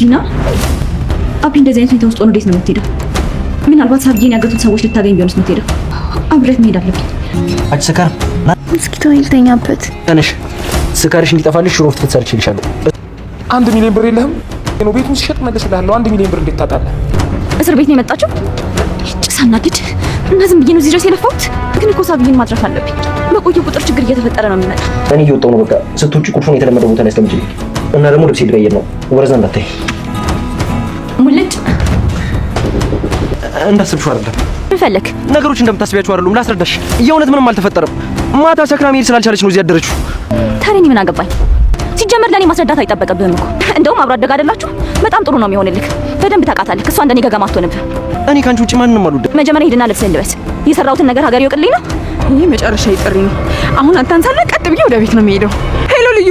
ዲና አቢ እንደዚህ አይነት ሁኔታ ውስጥ ሆኖ እንዴት ነው የምትሄደው? ምናልባት ሳብዬን ያገቱት ሰዎች ልታገኝ ቢሆንስ የምትሄደው? አብረት መሄድ አለብኝ። አንቺ ስካር እስኪ ተወኝ ልተኛበት። ተነሽ፣ ስካርሽ እንዲጠፋልሽ ሽሮ ፍትፍት ሰርችልሻለሁ። 1 ሚሊዮን ብር የለህም? ነው ቤቱን ሲሸጥ መልስልሃለሁ። 1 ሚሊዮን ብር እንዴት ታጣለህ? እስር ቤት ነው የመጣችው? ጭሳናግድ እና ዝም ብዬ ነው እዚህ ድረስ የለፋሁት። ግን እኮ ሳብዬን ማትረፍ አለብኝ። በቆየ ቁጥር ችግር እየተፈጠረ ነው የሚመጣ። እኔ እየወጣሁ ነው። በቃ ስትውጪ ቁልፉን የተለመደው ቦታ ላይ አስቀምጪልኝ እና ደግሞ ልብስ ልቀይር ነው። ወረዛ እንዳታይ ሙልጭ እንዳስብሽው አይደለም። ምን ፈለክ? ነገሮች እንደምታስቢያቸው አይደሉም። ላስረዳሽ። የእውነት ምንም አልተፈጠረም። ማታ ሰክራ መሄድ ስላልቻለች ነው እዚህ ያደረችው። ታዲያ እኔ ምን አገባኝ? ሲጀመር ለኔ ማስረዳት አይጠበቅብህም እኮ። እንደውም አብሮ አደግ አይደላችሁ? በጣም ጥሩ ነው የሚሆንልህ። በደንብ ታውቃታለህ። እሷ እንደኔ ገገማ አትሆንብህ። እኔ ካንቺ ውጪ ማንንም አልወድም። መጀመሪያ ሂድና ልብስህን ልበስ። የሰራሁትን ነገር ሀገር ይወቅልኝ ነው። ይሄ መጨረሻ ይጥሪ ነው። አሁን አታንሳለ። ቀጥ ብዬ ወደ ቤት ነው የሚሄደው። ሄሎ ልዩ፣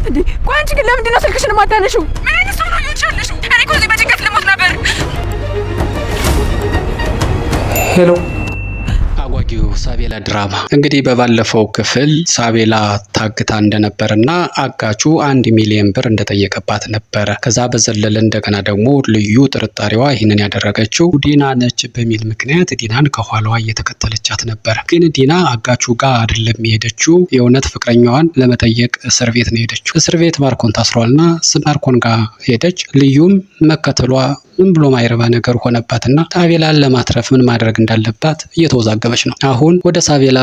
እንዴ ቆይ አንቺ ግን ለምንድን ነው ስልክሽን የማታነሺው? ምን አይነት ሰው ነው ይወቻለሽው? እኔ እኮ እዚህ በጭንቀት ልሞት ነበር። ሄሎ አጓጊው ሳቤላ ድራማ እንግዲህ በባለፈው ክፍል ሳቤላ ታግታ እንደነበርና አጋቹ 1 ሚሊዮን ብር እንደጠየቀባት ነበረ። ከዛ በዘለለ እንደገና ደግሞ ልዩ ጥርጣሬዋ ይህንን ያደረገችው ዲና ነች በሚል ምክንያት ዲናን ከኋላዋ እየተከተለቻት ነበረ። ግን ዲና አጋቹ ጋር አይደለም የሄደችው፣ የእውነት ፍቅረኛዋን ለመጠየቅ እስር ቤት ነው የሄደችው። እስር ቤት ማርኮን ታስሯልና ማርኮን ጋር ሄደች። ልዩም መከተሏ ምን ብሎ ማይረባ ነገር ሆነባትና ሳቤላን ለማትረፍ ምን ማድረግ እንዳለባት እየተወዛገበች ነው። አሁን ወደ ሳቤላ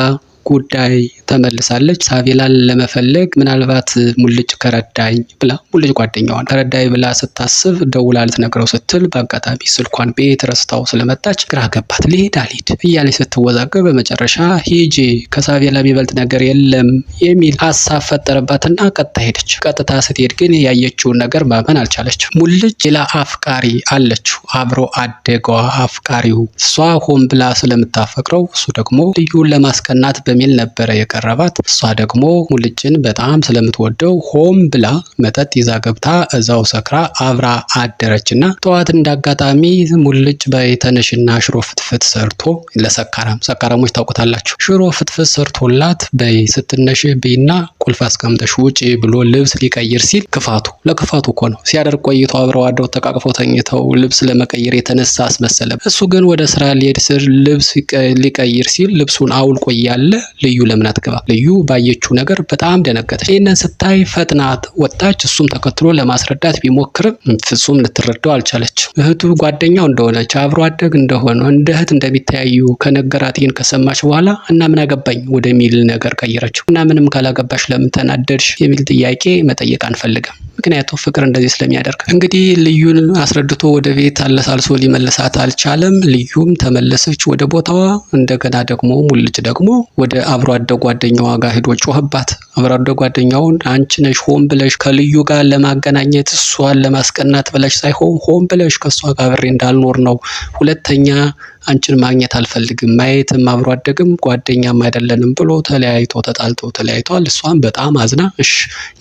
ጉዳይ ተመልሳለች። ሳቤላን ለመፈለግ ምናልባት ሙልጭ ከረዳኝ ብላ ሙልጭ ጓደኛዋን ከረዳይ ብላ ስታስብ ደውላ ልትነግረው ስትል በአጋጣሚ ስልኳን ቤት ረስታው ስለመጣች ግራ ገባት። ልሄድ አልሄድ እያለች ስትወዛገብ በመጨረሻ ሂጂ ከሳቤላ የሚበልጥ ነገር የለም የሚል ሀሳብ ፈጠረባትና ቀጥታ ሄደች። ቀጥታ ስትሄድ ግን ያየችውን ነገር ማመን አልቻለች። ሙልጭ ሌላ አፍቃሪ አለችው፣ አብሮ አደጓ አፍቃሪው። እሷ ሆን ብላ ስለምታፈቅረው እሱ ደግሞ ልዩን ለማስቀናት በሚል ነበረ የቀረባት። እሷ ደግሞ ሙልጭን በጣም ስለምትወደው ሆም ብላ መጠጥ ይዛ ገብታ እዛው ሰክራ አብራ አደረችና ጠዋት እንዳጋጣሚ ሙልጭ በተነሽና ሽሮ ፍትፍት ሰርቶ ሰካራሞች ታውቁታላችሁ። ሽሮ ፍትፍት ሰርቶላት በይ ስትነሽ በይና ቁልፍ አስቀምጠሽ ውጪ ብሎ ልብስ ሊቀይር ሲል ለክፋቱ እኮ ነው ሲያደርግ ቆይቶ አብረው አድረው ተቃቅፈው ተኝተው ልብስ ለመቀየር የተነሳ አስመሰለ። እሱ ግን ወደ ስራ ሊሄድ ስር ልብስ ሊቀይር ሲል ልብሱን አውልቆ እያለ ልዩ ለምን አትገባ? ልዩ ባየችው ነገር በጣም ደነገጠች። ይህንን ስታይ ፈጥናት ወጣች። እሱም ተከትሎ ለማስረዳት ቢሞክርም ፍጹም ልትረዳው አልቻለች። እህቱ ጓደኛው እንደሆነች አብሮ አደግ እንደሆነ እንደ እህት እንደሚተያዩ ከነገራት ይህን ከሰማች በኋላ እና ምን አገባኝ ወደሚል ነገር ቀየረችው። እና ምንም ካላገባሽ ለምን ተናደድሽ የሚል ጥያቄ መጠየቅ አንፈልግም። ምክንያቱም ፍቅር እንደዚህ ስለሚያደርግ እንግዲህ ልዩን አስረድቶ ወደ ቤት አለሳልሶ ሊመልሳት አልቻለም። ልዩም ተመለሰች ወደ ቦታዋ። እንደገና ደግሞ ሙልጭ ደግሞ ወደ አብሮ አደግ ጓደኛዋ ጋር ሄዶ ጮህባት። አብሮ አደግ ጓደኛውን አንቺ ነሽ ሆን ብለሽ ከልዩ ጋር ለማገናኘት እሷን ለማስቀናት ብለሽ ሳይሆን ሆን ብለሽ ከእሷ ጋር አብሬ እንዳልኖር ነው። ሁለተኛ አንቺን ማግኘት አልፈልግም፣ ማየትም አብሮ አደግም ጓደኛም አይደለንም ብሎ ተለያይተዋል። እሷም በጣም አዝና እሺ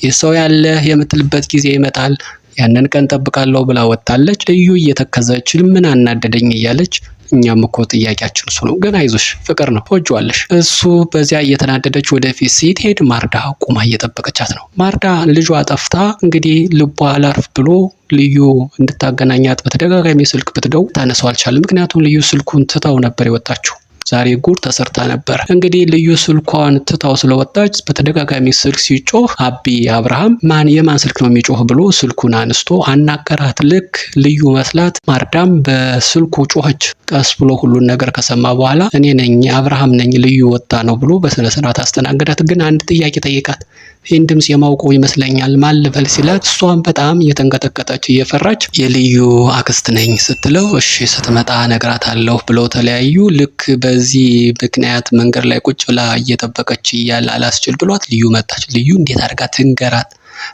የሰው ያለ የምትልበት ጊዜ ይመጣል ያንን ቀን ጠብቃለሁ ብላ ወጣለች። ልዩ እየተከዘች ምን አናደደኝ እያለች እኛም እኮ ጥያቄያችን እሱ ነው፣ ግን አይዞሽ ፍቅር ነው ትወጂዋለሽ። እሱ በዚያ እየተናደደች ወደፊት ስትሄድ ማርዳ ቁማ እየጠበቀቻት ነው። ማርዳ ልጇ ጠፍታ እንግዲህ ልቧ አላርፍ ብሎ ልዩ እንድታገናኛት በተደጋጋሚ ስልክ ብትደው ታነሳው አልቻለም። ምክንያቱም ልዩ ስልኩን ትታው ነበር የወጣችው። ዛሬ ጉድ ተሰርታ ነበር። እንግዲህ ልዩ ስልኳን ትታው ስለወጣች በተደጋጋሚ ስልክ ሲጮህ አቢ አብርሃም የማን ስልክ ነው የሚጮህ ብሎ ስልኩን አንስቶ አናገራት። ልክ ልዩ መስላት ማርዳም በስልኩ ጮኸች። ቀስ ብሎ ሁሉን ነገር ከሰማ በኋላ እኔ ነኝ አብርሃም ነኝ ልዩ ወጣ ነው ብሎ በስነ ስርዓት አስተናገዳት። ግን አንድ ጥያቄ ጠይቃት። ይህን ድምፅ የማውቀው ይመስለኛል ማን ልበል ሲላት እሷም በጣም እየተንቀጠቀጠች እየፈራች የልዩ አክስት ነኝ ስትለው እሺ ስትመጣ እነግራታለሁ ብለው ተለያዩ። ልክ በዚህ ምክንያት መንገድ ላይ ቁጭ ብላ እየጠበቀች እያለ አላስችል ብሏት ልዩ መጣች። ልዩ እንዴት አድርጋ ትንገራት?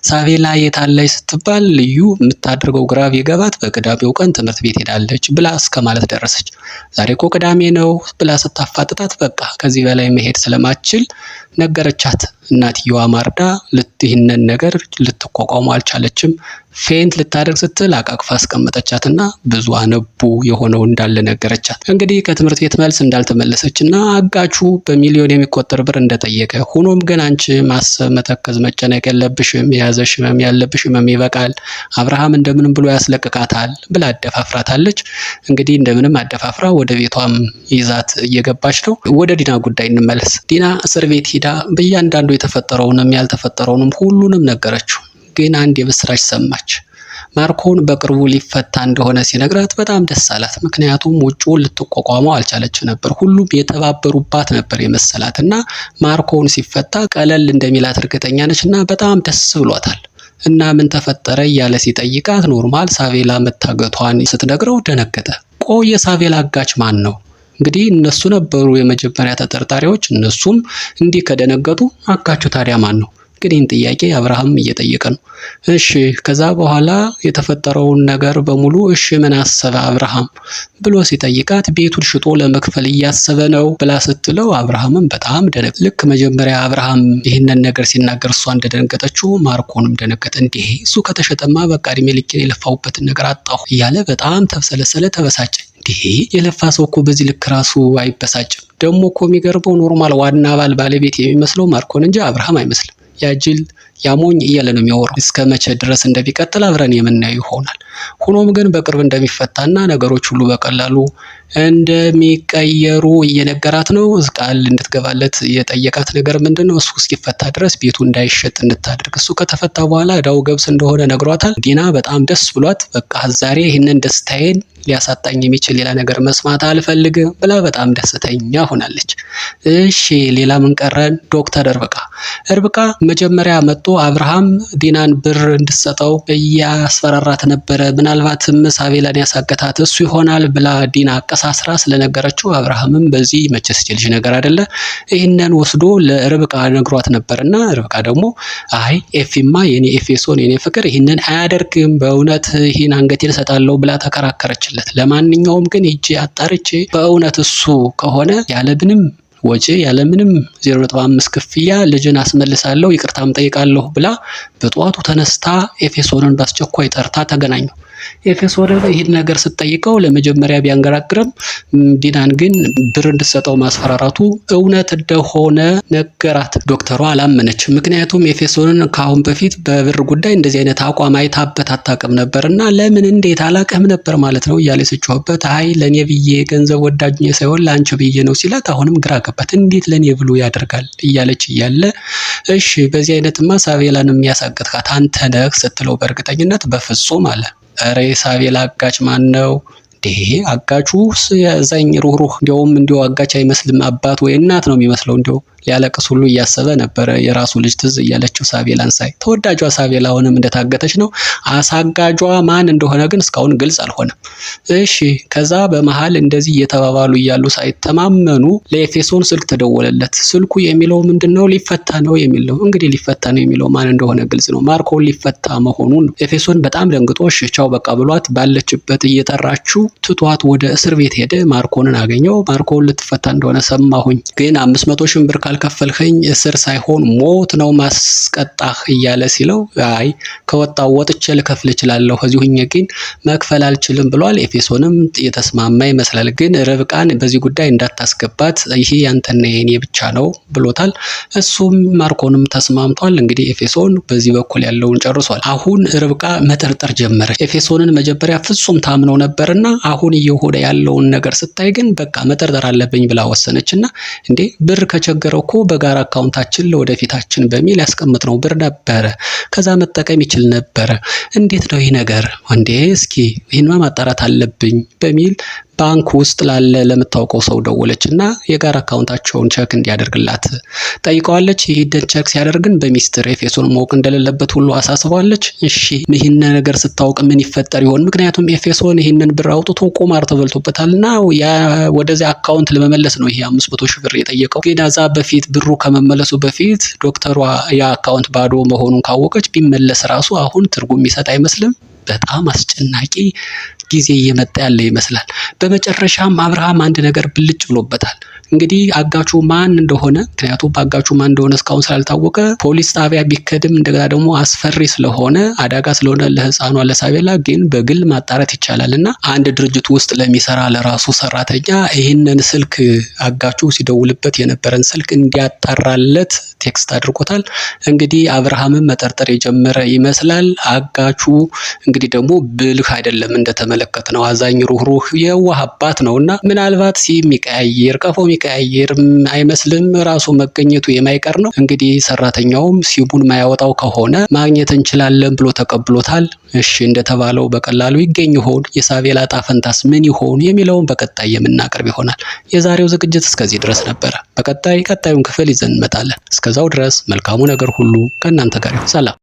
ሳቤላ የታለች ስትባል ልዩ የምታደርገው ግራ ቢገባት በቅዳሜው ቀን ትምህርት ቤት ሄዳለች ብላ እስከ ማለት ደረሰች። ዛሬ እኮ ቅዳሜ ነው ብላ ስታፋጥጣት በቃ ከዚህ በላይ መሄድ ስለማትችል ነገረቻት። እናትየዋ ማርዳ ይህንን ነገር ልትቋቋሙ አልቻለችም። ፌንት ልታደርግ ስትል አቃቅፋ አስቀመጠቻትና ብዙ አነቡ የሆነው እንዳለ ነገረቻት። እንግዲህ ከትምህርት ቤት መልስ እንዳልተመለሰችና አጋቹ በሚሊዮን የሚቆጠር ብር እንደጠየቀ ሆኖም ግን አንቺ ማሰብ፣ መተከዝ፣ መጨነቅ የለብሽም የያዘሽ ህመም ያለብሽ ህመም ይበቃል፣ አብርሃም እንደምንም ብሎ ያስለቅቃታል ብላ አደፋፍራታለች። እንግዲህ እንደምንም አደፋፍራ ወደ ቤቷም ይዛት እየገባች ነው። ወደ ዲና ጉዳይ እንመለስ። ዲና እስር ቤት ሂዳ በእያንዳንዱ የተፈጠረውንም ያልተፈጠረውንም ሁሉንም ነገረችው። ግን አንድ የምስራች ሰማች። ማርኮን በቅርቡ ሊፈታ እንደሆነ ሲነግራት በጣም ደስ አላት። ምክንያቱም ውጪውን ልትቋቋመው አልቻለች ነበር። ሁሉም የተባበሩባት ነበር የመሰላት እና ማርኮን ሲፈታ ቀለል እንደሚላት እርግጠኛ ነች እና በጣም ደስ ብሏታል። እና ምን ተፈጠረ እያለ ሲጠይቃት ኖርማል ሳቬላ መታገቷን ስትነግረው ደነገጠ። ቆይ የሳቬላ አጋች ማን ነው? እንግዲህ እነሱ ነበሩ የመጀመሪያ ተጠርጣሪዎች። እነሱም እንዲህ ከደነገጡ አጋቹ ታዲያ ማን ነው? እንግዲህ ጥያቄ አብርሃም እየጠየቀ ነው። እሺ ከዛ በኋላ የተፈጠረውን ነገር በሙሉ እሺ ምን አሰበ አብርሃም ብሎ ሲጠይቃት ቤቱን ሽጦ ለመክፈል እያሰበ ነው ብላ ስትለው አብርሃምም በጣም ደነገጠ። ልክ መጀመሪያ አብርሃም ይህንን ነገር ሲናገር እሷ እንደደነገጠችው ማርኮንም ደነገጠ። እንዴ እሱ ከተሸጠማ በቃ እድሜ ልኬን የለፋሁበትን ነገር አጣሁ እያለ በጣም ተብሰለሰለ፣ ተበሳጨ። እንዴ የለፋ ሰው እኮ በዚህ ልክ ራሱ አይበሳጭም። ደግሞ እኮ የሚገርበው ኖርማል ዋና ባለቤት የሚመስለው ማርኮን እንጂ አብርሃም አይመስልም። ያጅል ያሞኝ እያለ ነው የሚያወራው። እስከ መቼ ድረስ እንደሚቀጥል አብረን የምናየው ይሆናል። ሆኖም ግን በቅርብ እንደሚፈታና ነገሮች ሁሉ በቀላሉ እንደሚቀየሩ እየነገራት ነው። ቃል እንድትገባለት የጠየቃት ነገር ምንድነው? እሱ እስኪፈታ ድረስ ቤቱ እንዳይሸጥ እንድታደርግ። እሱ ከተፈታ በኋላ እዳው ገብስ እንደሆነ ነግሯታል። ዲና በጣም ደስ ብሏት በቃ ዛሬ ይህንን ደስታዬን ሊያሳጣኝ የሚችል ሌላ ነገር መስማት አልፈልግም ብላ በጣም ደስተኛ ሆናለች። እሺ ሌላ ምን ቀረን? ዶክተር እርብቃ መጀመሪያ መጥቶ አብርሃም ዲናን ብር እንድትሰጠው እያስፈራራት ነበረ። ምናልባትም ሳቬላን ያሳገታት እሱ ይሆናል ብላ ዲና አቀሳስራ ስለነገረችው አብርሃምም በዚህ መቼስ ልጅ ነገር አይደለ ይህንን ወስዶ ለርብቃ ነግሯት ነበርና ርብቃ ደግሞ አይ ኤፊማ የኔ ኤፌሶን የኔ ፍቅር ይህንን አያደርግም በእውነት ይህን አንገቴን እሰጣለሁ ብላ ተከራከረችለት። ለማንኛውም ግን ሂጄ አጣርቼ በእውነት እሱ ከሆነ ያለምንም ወጪ ያለምንም 0.5 ክፍያ ልጅን አስመልሳለሁ ይቅርታም ጠይቃለሁ ብላ በጠዋቱ ተነስታ ኤፌሶንን በአስቸኳይ ጠርታ ተገናኙ። ኤፌሶንን ይህን ነገር ስትጠይቀው ለመጀመሪያ ቢያንገራግርም ዲናን ግን ብር እንድትሰጠው ማስፈራራቱ እውነት እንደሆነ ነገራት። ዶክተሯ አላመነችም። ምክንያቱም ኤፌሶንን ከአሁን በፊት በብር ጉዳይ እንደዚህ አይነት አቋም አይታበት አታውቅም ነበርና ለምን እንዴት አላውቅም ነበር ማለት ነው እያለ ስጮህበት አይ ለኔ ብዬ ገንዘብ ወዳጅ ሳይሆን ለአንቺ ብዬ ነው ሲላት አሁንም ግራ ገባት። እንዴት ለኔ ብሎ ያደርጋል እያለች እያለ እሺ በዚህ አይነትማ ሳቬላን የሚያሳግትካት አንተ ነህ ስትለው በእርግጠኝነት በፍጹም አለ። ኧረ ሳቬላ አጋች ማን ነው? አጋቹ የዛኝ ሩህሩህ እንዲያው አጋች አይመስልም። አባት ወይ እናት ነው የሚመስለው። እንዲያው ሊያለቅስ ሁሉ እያሰበ ነበረ የራሱ ልጅ ትዝ እያለችው ሳቬላን ሳይ። ተወዳጇ ሳቬላ አሁንም እንደታገተች ነው። አሳጋጇ ማን እንደሆነ ግን እስካሁን ግልጽ አልሆነም። እሺ ከዛ በመሃል እንደዚህ እየተባባሉ እያሉ ሳይተማመኑ ለኤፌሶን ስልክ ተደወለለት። ስልኩ የሚለው ምንድነው? ሊፈታ ነው የሚል ነው። እንግዲህ ሊፈታ ነው የሚለው ማን እንደሆነ ግልጽ ነው። ማርኮን ሊፈታ መሆኑን ነው። ኤፌሶን በጣም ደንግጦ እሺ ቻው በቃ ብሏት ባለችበት እየጠራችው ትቷት ወደ እስር ቤት ሄደ። ማርኮንን አገኘው። ማርኮን ልትፈታ እንደሆነ ሰማሁኝ፣ ግን 500 ሺህ ብር ካልከፈልከኝ እስር ሳይሆን ሞት ነው ማስቀጣህ እያለ ሲለው አይ ከወጣው ወጥቼ ልከፍል እችላለሁ ከዚህ ሁኜ ግን መክፈል አልችልም ብሏል። ኤፌሶንም የተስማማ ይመስላል። ግን ርብቃን በዚህ ጉዳይ እንዳታስገባት ይሄ ያንተና የኔ ብቻ ነው ብሎታል። እሱም ማርኮንም ተስማምቷል። እንግዲህ ኤፌሶን በዚህ በኩል ያለውን ጨርሷል። አሁን ርብቃ መጠርጠር ጀመረች። ኤፌሶንን መጀመሪያ ፍጹም ታምነው ነበርና አሁን እየሆነ ያለውን ነገር ስታይ ግን በቃ መጠርጠር አለብኝ ብላ ወሰነችና እንዴ ብር ከቸገረው እኮ በጋራ አካውንታችን ለወደፊታችን በሚል ያስቀምጥነው ብር ነበረ፣ ከዛ መጠቀም ይችል ነበረ። እንዴት ነው ይህ ነገር እንዴ? እስኪ ይህን ማጣራት አለብኝ በሚል ባንክ ውስጥ ላለ ለምታውቀው ሰው ደወለችና የጋራ አካውንታቸውን ቼክ እንዲያደርግላት ጠይቀዋለች። ይሄን ቼክ ሲያደርግን በሚስጥር ኤፌሶን ማወቅ እንደሌለበት ሁሉ አሳስባለች። እሺ ይህን ነገር ስታውቅ ምን ይፈጠር ይሆን? ምክንያቱም ኤፌሶን ይህንን ብር አውጥቶ ቁማር ተበልቶበታልና ወደዚያ አካውንት ለመመለስ ነው ይሄ 500 ሺህ ብር የጠየቀው። ግን አዛ በፊት ብሩ ከመመለሱ በፊት ዶክተሯ ያ አካውንት ባዶ መሆኑን ካወቀች ቢመለስ ራሱ አሁን ትርጉም የሚሰጥ አይመስልም። በጣም አስጨናቂ ጊዜ እየመጣ ያለ ይመስላል። በመጨረሻም አብርሃም አንድ ነገር ብልጭ ብሎበታል። እንግዲህ አጋቹ ማን እንደሆነ ምክንያቱም አጋቹ ማን እንደሆነ እስካሁን ስላልታወቀ ፖሊስ ጣቢያ ቢከድም እንደገና ደግሞ አስፈሪ ስለሆነ አደጋ ስለሆነ ለህፃኗ ለሳቤላ ግን በግል ማጣራት ይቻላልና አንድ ድርጅት ውስጥ ለሚሰራ ለራሱ ሰራተኛ ይህንን ስልክ አጋቹ ሲደውልበት የነበረን ስልክ እንዲያጣራለት ቴክስት አድርጎታል። እንግዲህ አብርሃምም መጠርጠር የጀመረ ይመስላል። አጋቹ እንግዲህ ደግሞ ብልህ አይደለም እንደተመለከትነው አዛኝ ሩህሩህ የዋህ አባት ነውና ምናልባት ሲሚቀያየር ቀፎ ሚቀያየር አይመስልም ራሱ መገኘቱ የማይቀር ነው። እንግዲህ ሰራተኛውም ሲቡን ማያወጣው ከሆነ ማግኘት እንችላለን ብሎ ተቀብሎታል። እሺ እንደተባለው በቀላሉ ይገኝ ይሆን? የሳቤላ ዕጣ ፈንታስ ምን ይሆን የሚለውን በቀጣይ የምናቀርብ ይሆናል። የዛሬው ዝግጅት እስከዚህ ድረስ ነበረ። በቀጣዩን ክፍል ይዘን እንመጣለን። እስከዛው ድረስ መልካሙ ነገር ሁሉ ከእናንተ ጋር ይሁን። ሰላም።